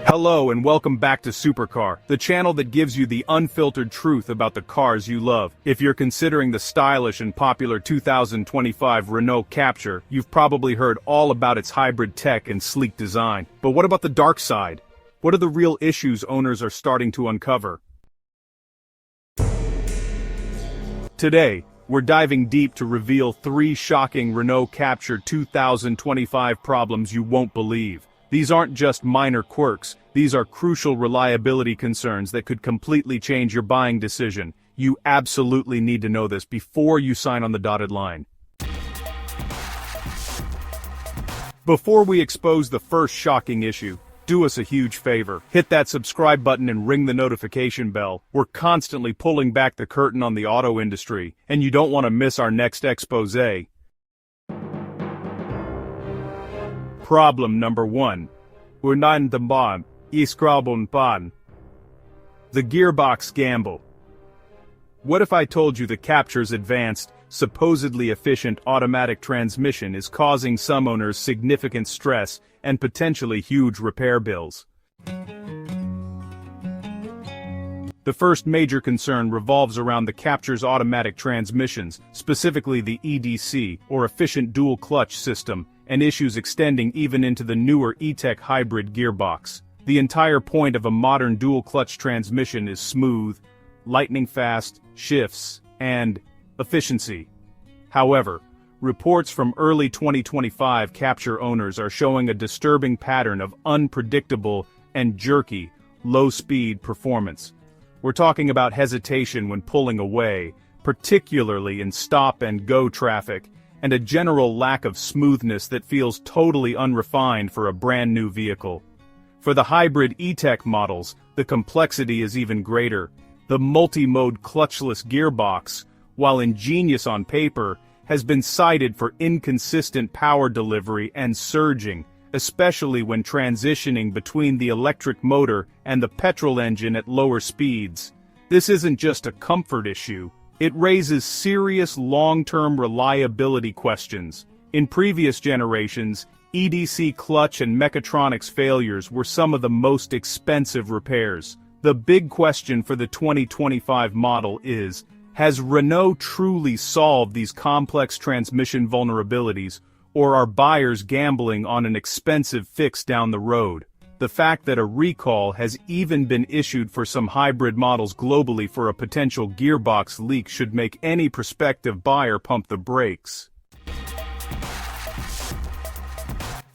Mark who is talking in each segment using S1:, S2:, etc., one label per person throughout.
S1: Hello and welcome back to Supercar, the channel that gives you the unfiltered truth about the cars you love. If you're considering the stylish and popular 2025 Renault Captur, you've probably heard all about its hybrid tech and sleek design. But what about the dark side? What are the real issues owners are starting to uncover? Today, we're diving deep to reveal 3 shocking Renault Captur 2025 problems you won't believe. These aren't just minor quirks, these are crucial reliability concerns that could completely change your buying decision. You absolutely need to know this before you sign on the dotted line. Before we expose the first shocking issue, do us a huge favor. Hit that subscribe button and ring the notification bell. We're constantly pulling back the curtain on the auto industry, and you don't want to miss our next exposé. Problem number 1. Unreliable, exposé. The Gearbox Gamble. What if I told you the Captur's advanced, supposedly efficient automatic transmission is causing some owners significant stress and potentially huge repair bills? The first major concern revolves around the Captur's automatic transmissions, specifically the EDC, or efficient dual-clutch system, and issues extending even into the newer E-Tech hybrid gearbox. The entire point of a modern dual-clutch transmission is smooth, lightning-fast shifts, and efficiency. However, reports from early 2025 Captur owners are showing a disturbing pattern of unpredictable and jerky, low-speed performance. We're talking about hesitation when pulling away, particularly in stop-and-go traffic, and a general lack of smoothness that feels totally unrefined for a brand-new vehicle. For the hybrid E-Tech models, the complexity is even greater. The multi-mode clutchless gearbox, while ingenious on paper, has been cited for inconsistent power delivery and surging, especially when transitioning between the electric motor and the petrol engine at lower speeds. This isn't just a comfort issue. It raises serious long-term reliability questions. In previous generations, EDC clutch and mechatronics failures were some of the most expensive repairs. The big question for the 2025 model is, has Renault truly solved these complex transmission vulnerabilities, or are buyers gambling on an expensive fix down the road? The fact that a recall has even been issued for some hybrid models globally for a potential gearbox leak should make any prospective buyer pump the brakes.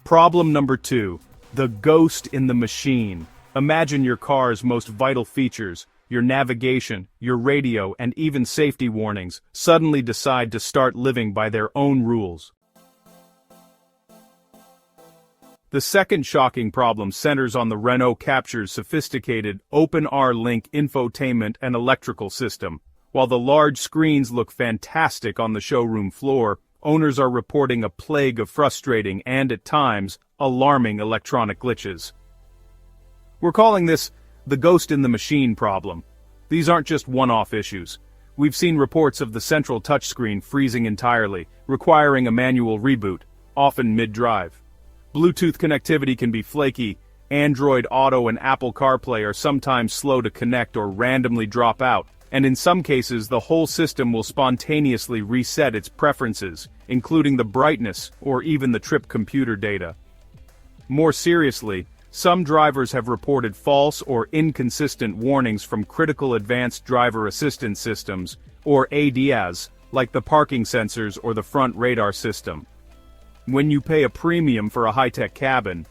S1: Problem number 2. The ghost in the machine. Imagine your car's most vital features, your navigation, your radio, and even safety warnings, suddenly decide to start living by their own rules. The second shocking problem centers on the Renault Captur's sophisticated OpenR-Link infotainment and electrical system. While the large screens look fantastic on the showroom floor, owners are reporting a plague of frustrating and, at times, alarming electronic glitches. We're calling this the ghost in the machine problem. These aren't just one-off issues. We've seen reports of the central touchscreen freezing entirely, requiring a manual reboot, often mid-drive. Bluetooth connectivity can be flaky, Android Auto and Apple CarPlay are sometimes slow to connect or randomly drop out, and in some cases the whole system will spontaneously reset its preferences, including the brightness or even the trip computer data. More seriously, some drivers have reported false or inconsistent warnings from critical advanced driver assistance systems, or ADAS, like the parking sensors or the front radar system. When you pay a premium for a high-tech cabin,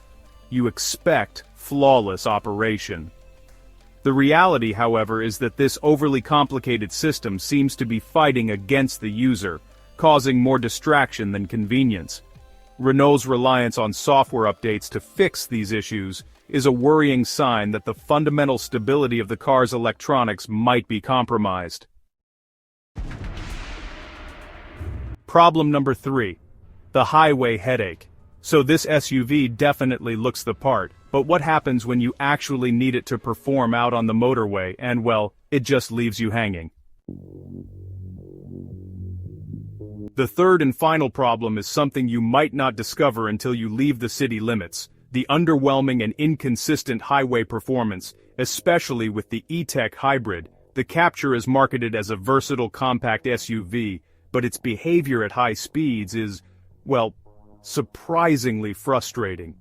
S1: you expect flawless operation. The reality, however, is that this overly complicated system seems to be fighting against the user, causing more distraction than convenience. Renault's reliance on software updates to fix these issues is a worrying sign that the fundamental stability of the car's electronics might be compromised. Problem number 3. The highway headache. So this SUV definitely looks the part, but what happens when you actually need it to perform out on the motorway and, well, it just leaves you hanging? The third and final problem is something you might not discover until you leave the city limits: the underwhelming and inconsistent highway performance, especially with the E-Tech hybrid. The Captur is marketed as a versatile compact SUV, but its behavior at high speeds is, well, surprisingly frustrating.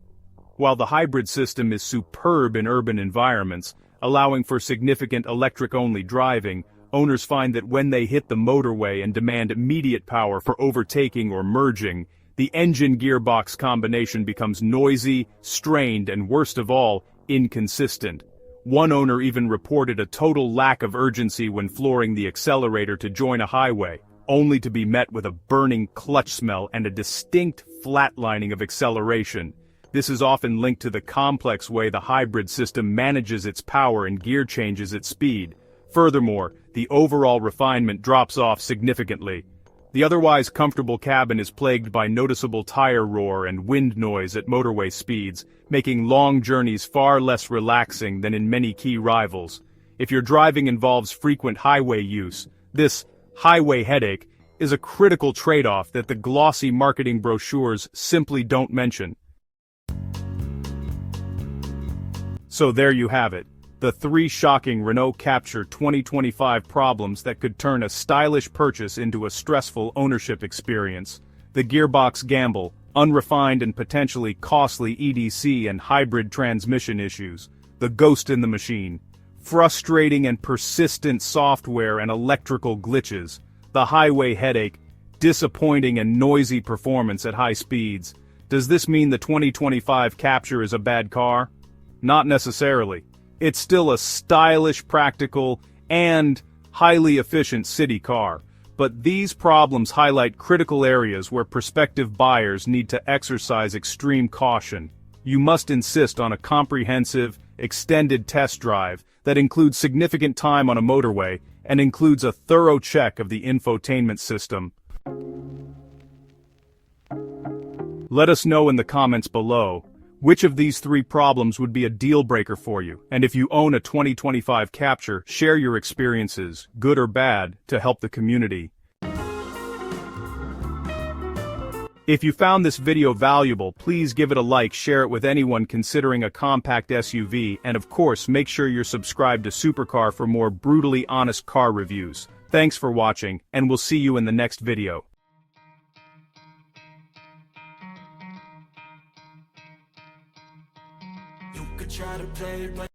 S1: While the hybrid system is superb in urban environments, allowing for significant electric-only driving, owners find that when they hit the motorway and demand immediate power for overtaking or merging, the engine-gearbox combination becomes noisy, strained, and worst of all, inconsistent. One owner even reported a total lack of urgency when flooring the accelerator to join a highway, only to be met with a burning clutch smell and a distinct flatlining of acceleration. This is often linked to the complex way the hybrid system manages its power and gear changes its speed. Furthermore, the overall refinement drops off significantly. The otherwise comfortable cabin is plagued by noticeable tire roar and wind noise at motorway speeds, making long journeys far less relaxing than in many key rivals. If your driving involves frequent highway use, this highway headache is a critical trade-off that the glossy marketing brochures simply don't mention. So there you have it, the 3 shocking Renault Captur 2025 problems that could turn a stylish purchase into a stressful ownership experience. The Gearbox Gamble, unrefined and potentially costly EDC and hybrid transmission issues. The ghost in the machine. Frustrating and persistent software and electrical glitches. The highway headache. Disappointing and noisy performance at high speeds. Does this mean the 2025 Captur is a bad car? Not necessarily. It's still a stylish, practical, and highly efficient city car. But these problems highlight critical areas where prospective buyers need to exercise extreme caution. You must insist on a comprehensive, extended test drive that includes significant time on a motorway and includes a thorough check of the infotainment system. Let us know in the comments below, which of these 3 problems would be a deal breaker for you, and if you own a 2025 Captur, share your experiences, good or bad, to help the community. If you found this video valuable, please give it a like, share it with anyone considering a compact SUV, and of course make sure you're subscribed to Supercar for more brutally honest car reviews. Thanks for watching, and we'll see you in the next video.
S2: You could try to play it, but